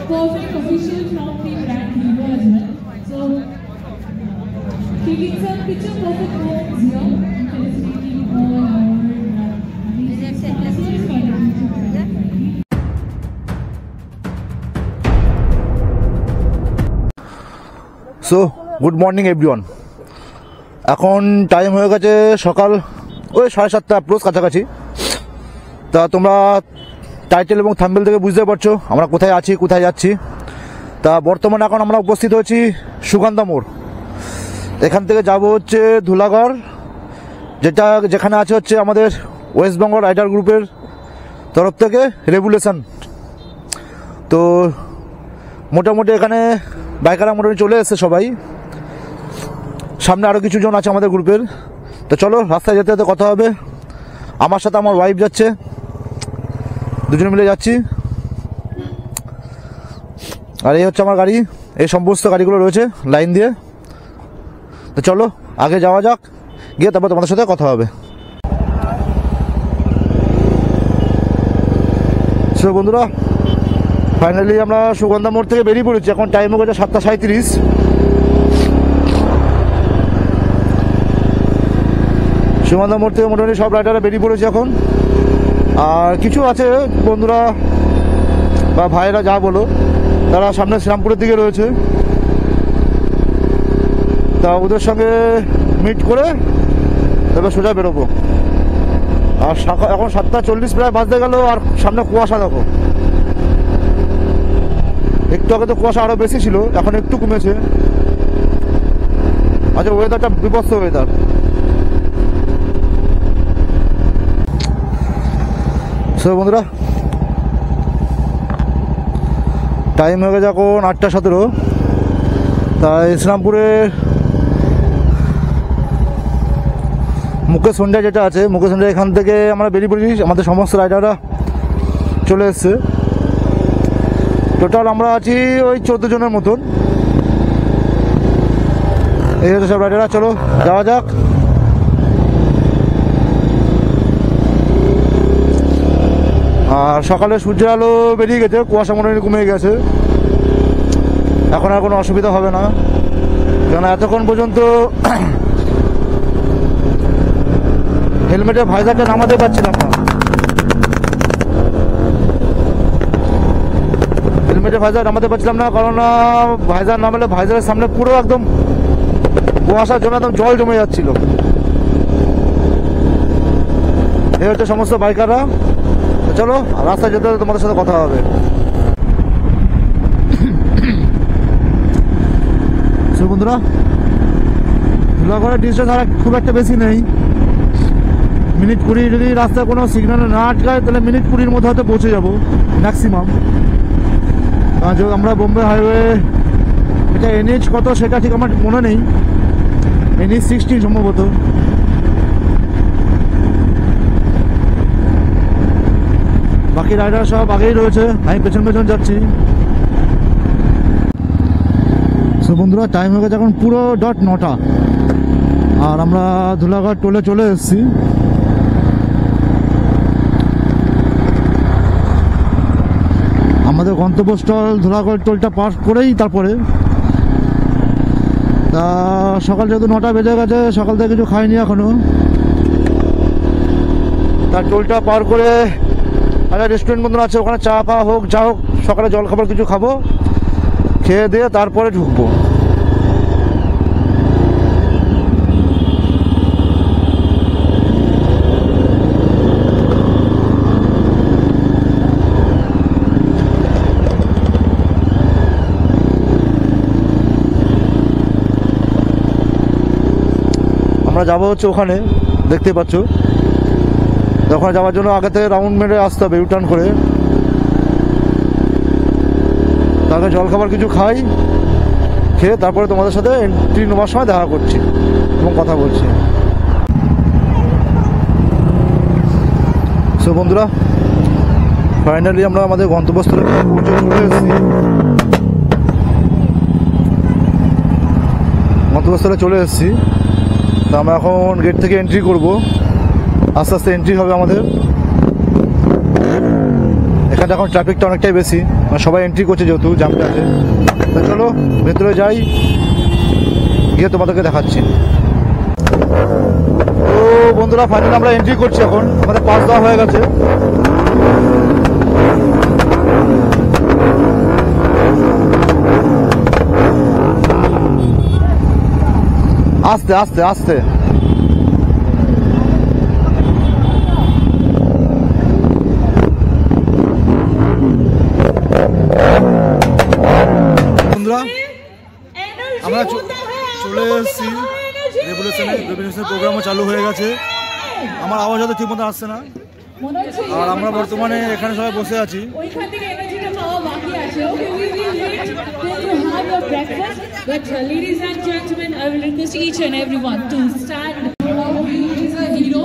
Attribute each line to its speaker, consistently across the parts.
Speaker 1: perfect official from the brand Hero as well. So taking some picture perfect moments here. Felicitating all our
Speaker 2: so good morning everyone. এখন time হয়ে গেছে সকাল ওই 7:30 approach কাছাকাছি। তা তোমরা টাইটেল এবং থাম্বনেল থেকে বুঝতে পারছো আমরা কোথায় আছি, কোথায় যাচ্ছি। তা বর্তমানে এখন আমরা উপস্থিত হচ্ছি সুগন্ধা মোড়। এখান থেকে যাব হচ্ছে ধুলাগড়, যেখানে আছে হচ্ছে আমাদের ওয়েস্ট বেঙ্গল রাইডার গ্রুপের তরফ থেকে রেগুলেশন। তো মোটামুটি এখানে বাইকাররা মোটামুটি চলে এসেছে সবাই, সামনে আরও কিছু জন আছে আমাদের গ্রুপের। তো চলো রাস্তায় যেতে যেতে কথা হবে। আমার সাথে আমার ওয়াইফ যাচ্ছে, দুজনে মিলে যাচ্ছি। আর এই হচ্ছে আমার গাড়ি, এই সমস্ত গাড়িগুলো রয়েছে লাইন দিয়ে। তো চলো আগে যাওয়া যাক, গিয়ে তারপর তোমাদের সাথে কথা হবে। সো বন্ধুরা, ফাইনালি আমরা সুগন্ধা মোড় থেকে বেরিয়ে পড়েছি। এখন টাইম হয়ে গেছে 7:37। সুগন্ধা মোড় থেকে মোটামুটি সব রাইডাররা বেরিয়ে পড়েছে এখন। আর কিছু আছে বন্ধুরা বা ভাইয়েরা যা বলো, তারা সামনে শ্রীরামপুরের দিকে রয়েছে। তা ওদের সঙ্গে মিট করে তবে সোজা বেরোবো। আর এখন 7:40 প্রায় বাজতে গেল, আর সামনে কুয়াশা দেখো। একটু আগে তো কুয়াশা আরো বেশি ছিল, এখন একটু কমেছে। আচ্ছা, ওয়েদারটা বিভৎস ওয়েদার। বন্ধুরা, টাইম হয়ে গেছে এখন 8:17। তাই ইসলামপুরের মুকেশ হোন্ডা যেটা আছে, মুকেশ হোন্ডা এখান থেকে আমরা বেরিয়ে পড়েছি। আমাদের সমস্ত রাইডাররা চলে এসছে। টোটাল আমরা আছি ওই 14 জনের মতন। এই হচ্ছে সব রাইডাররা, চলো যাওয়া যাক। আর সকালে সূর্যের আলো বেরিয়ে গেছে, কুয়াশা মোটামুটি কমে গেছে। এখন আর কোনো অসুবিধা হবে না, কেন এতক্ষণ পর্যন্ত হেলমেটের ভাইজারটা নামাতে পারছিলাম না। হেলমেটের ভাইজার নামাতে পারছিলাম না, কারণ ভাইজার নামালে ভাইজারের সামনে পুরো একদম কুয়াশার জন্য একদম জল জমে যাচ্ছিল। এই হচ্ছে সমস্ত বাইকাররা। চলো রাস্তায় যেতে তোমাদের সাথে কথা হবে। বন্ধুরা, ধুলাগড়ের ডিস্টেন্স আর খুব একটা বেশি নেই, মিনিট 20। যদি রাস্তায় কোনো সিগন্যালে না আটকায় তাহলে মিনিট 20-র মধ্যে হয়তো পৌঁছে যাবো ম্যাক্সিমাম। আমরা বোম্বে হাইওয়ে, এটা NH কত সেটা ঠিক আমার মনে নেই, NH 16 সম্ভবত। বাকি রাইডার সব আগেই রয়েছে, আমি পেছন পেছন যাচ্ছি। সো বন্ধুরা, টাইম হয়ে গেছে এখন পুরো 9টা। আর আমরা ধুলাগড় টোলে চলে এসেছি। আমাদের গন্তব্যস্থল ধুলাগড় টোলটা পার করেই তারপরে। তা সকাল যেহেতু 9টা বেজে গেছে, সকাল থেকে কিছু খাইনি এখনো। তার টোলটা পার করে একটা রেস্টুরেন্ট বন্ধুরা আছে, ওখানে চা পা হোক যা হোক, সকালে জল খাবার কিছু খাবো, খেয়ে দিয়ে তারপরে ঢুকবো। আমরা যাবো হচ্ছে ওখানে, দেখতে পাচ্ছ। ওখানে যাওয়ার জন্য আগে থেকে রাউন্ড মেরে আসতে হবে, ইউটার্ন করে। তারপরে জলখাবার কিছু খাই, খেয়ে তারপরে তোমাদের সাথে এন্ট্রি নেওয়ার সময় দেখা করছি এবং কথা বলছি। সো বন্ধুরা, ফাইনালি আমরা আমাদের গন্তব্যস্থলে পৌঁছে চলে এসেছি। গন্তব্যস্থলে চলে এসেছি। তো আমরা এখন গেট থেকে এন্ট্রি করব, আস্তে আস্তে এন্ট্রি হবে আমাদের। এখান এখানে এখন ট্রাফিকটা অনেকটাই বেশি, মানে সবাই এন্ট্রি করছে যেহেতু জ্যামটা আছে। তো চলো ভেতরে যাই, গিয়ে তোমাদেরকে দেখাচ্ছি। তো বন্ধুরা ফাইনালি আমরা এন্ট্রি করছি, এখন আমাদের পাস দেওয়া হয়ে গেছে। আস্তে আস্তে আস্তে। বন্ধুরা আমরা চলে এসেছি রেভলিউশনের প্রোগ্রামও চালু হয়ে গেছে। আমার আওয়াজ হয়তো ঠিক মতো আসছে না, আর আমরা বর্তমানে এখানে সবাই বসে আছি।
Speaker 1: But ladies and gentlemen, I will request each and everyone to stand. He is a hero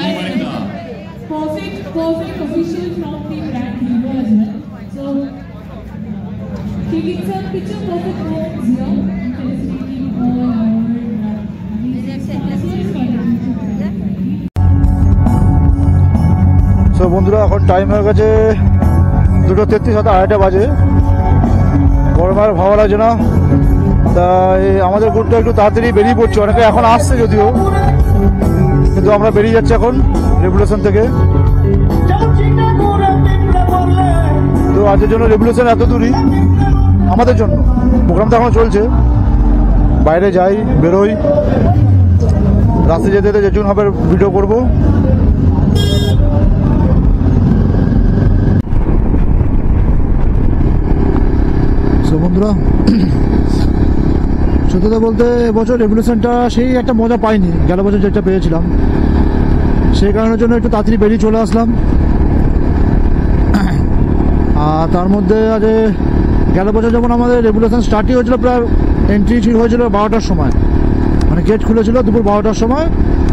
Speaker 1: and perfect official from the brand Hero as well. So taking some picture perfect moments here, felicitating all our
Speaker 2: so বন্ধুরা এখন time হয়ে গেছে 2:33, হয়তো 2:30 বাজে। গরম আর ভালো লাগছে না, তাই আমাদের গ্রুপটা একটু তাড়াতাড়ি বেরিয়ে পড়ছে। অনেকে এখন আসছে যদিও, কিন্তু আমরা বেরিয়ে যাচ্ছি এখন রেভলিউশন থেকে। তো আজকের জন্য রেভলিউশন এত দূরই আমাদের জন্য। প্রোগ্রামটা এখনো চলছে, বাইরে যাই বেরোই, রাস্তায় যেতে যেতে যেটুকুন হবে ভিডিও করবো। বন্ধুরা সত্যি কথা বলতে এবছর রেভলিউশনটা সেই একটা মজা পাইনি, গেল বছর যেটা পেয়েছিলাম। সেই কারণের জন্য একটু তাড়াতাড়ি বেরিয়ে চলে আসলাম। আর তার মধ্যে আজ গেল বছর যখন আমাদের রেভলিউশন স্টার্টই হয়েছিল, প্রায় এন্ট্রি হয়েছিল 12টার সময়, মানে গেট খুলেছিল দুপুর 12টার সময়,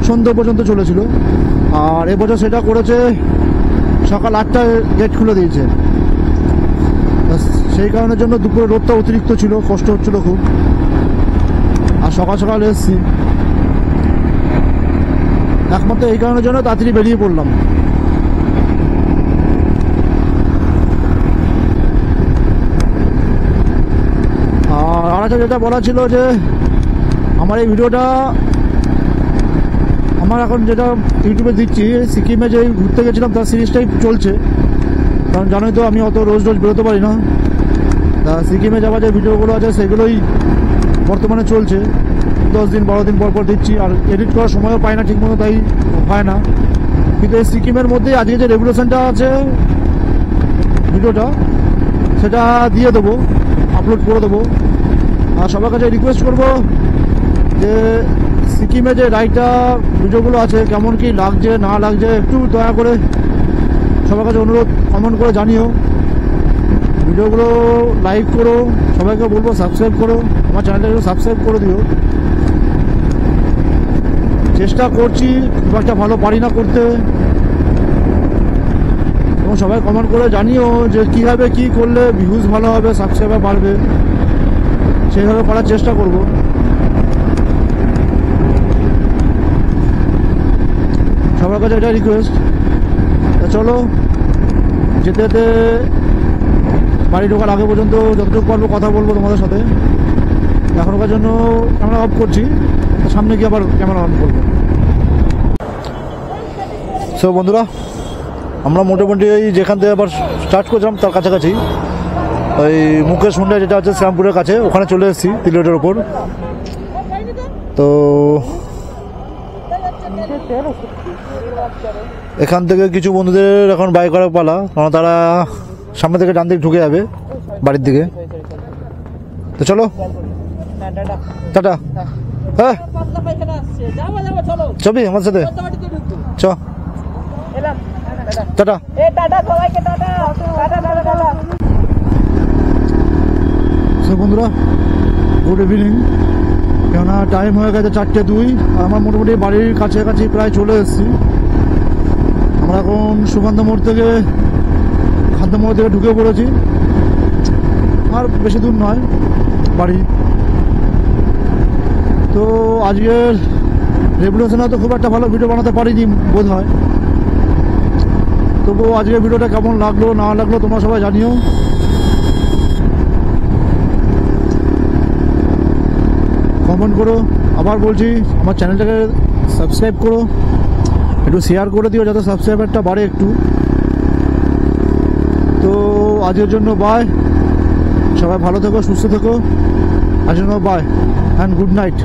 Speaker 2: সন্ধ্যে পর্যন্ত চলেছিল। আর এবছর সেটা করেছে সকাল 8টায় গেট খুলে দিয়েছে। সেই কারণের জন্য দুপুরে রোদটা অতিরিক্ত ছিল, কষ্ট হচ্ছিল খুব। আর সকাল সকাল এসেছি একমাত্র এই কারণের জন্য তাড়াতাড়ি বেরিয়ে পড়লাম। আর আরেকটা যেটা বলা ছিল যে আমার এই ভিডিওটা আমার এখন যেটা ইউটিউবে দিচ্ছি, সিকিমে যে ঘুরতে গেছিলাম তার সিরিজটাই চলছে। কারণ জানোই তো আমি অত রোজ রোজ বেরোতে পারি না, তা সিকিমে যাওয়া যে ভিডিওগুলো আছে সেগুলোই বর্তমানে চলছে। 10 দিন 12 দিন পর পর দিচ্ছি, আর এডিট করার সময়ও পাই না ঠিকমতো, তাই হয় না। কিন্তু এই সিকিমের মধ্যেই আজকে যে রেভলিউশনটা আছে ভিডিওটা, সেটা দিয়ে দেবো, আপলোড করে দেবো। আর সবার কাছে রিকোয়েস্ট করবো যে সিকিমে যে রাইডটা ভিডিওগুলো আছে কেমন কি লাগছে না লাগছে একটু দয়া করে সবার কাছে অনুরোধ কমেন্ট করে জানিও। ভিডিওগুলো লাইক করো, সবাইকে বলবো সাবস্ক্রাইব করো, আমার চ্যানেলটা একটু সাবস্ক্রাইব করে দিও। চেষ্টা করছি, খুব একটা ভালো পারি না করতে, এবং সবাই কমেন্ট করে জানিও যে কীভাবে কী করলে ভিউজ ভালো হবে, সাবস্ক্রাইবার বাড়বে, সেইভাবে করার চেষ্টা করব। সবার কাছে এটা রিকোয়েস্ট। চলো যেতে যেতে বাড়ি ঢোকার আগে পর্যন্ত যতটুকু পারবো কথা বলবো তোমাদের সাথে। এখনকার জন্য ক্যামেরা অফ করছি, সামনে গিয়ে আবার ক্যামেরা অন করবো। সো বন্ধুরা আমরা মোটামুটি ওই যেখান থেকে আবার স্টার্ট করছিলাম তার কাছাকাছি, ওই মুকেশ হুন্ডা যেটা আছে শ্যামপুরের কাছে, ওখানে চলে এসেছি তিলগেটের ওপর। তো এখান থেকে কিছু বন্ধুদের এখন বাইক করার পালা, কারণ তারা সামনে থেকে ডান দিকে ঢুকে যাবে বাড়ির দিকে। তো চলো টাটা। হ্যাঁ ছবি আমার সাথে চ টাটা। বন্ধুরা গুড ইভিনিং। কেননা টাইম হয়ে গেছে 4:02, আর আমার মোটামুটি বাড়ির কাছাকাছি প্রায় চলে এসেছি। আমরা এখন সুকান্ত মোড় থেকে খাদ্য মোড় থেকে ঢুকে পড়েছি, আর বেশি দূর নয় বাড়ি। তো আজকের রেভলিউশনে তো খুব একটা ভালো ভিডিও বানাতে পারিনি বোধ হয়, তবুও আজকের ভিডিওটা কেমন লাগলো না লাগলো তোমরা সবাই জানিও। কমেন্ট করো। আবার বলছি আমার চ্যানেলটাকে সাবস্ক্রাইব করো, একটু শেয়ার করে দিও যাতে সাবস্ক্রাইবারটা বাড়ে একটু। তো আজকের জন্য বাই, সবাই ভালো থেকো, সুস্থ থেকো। আজকের জন্য বাই অ্যান্ড গুড নাইট।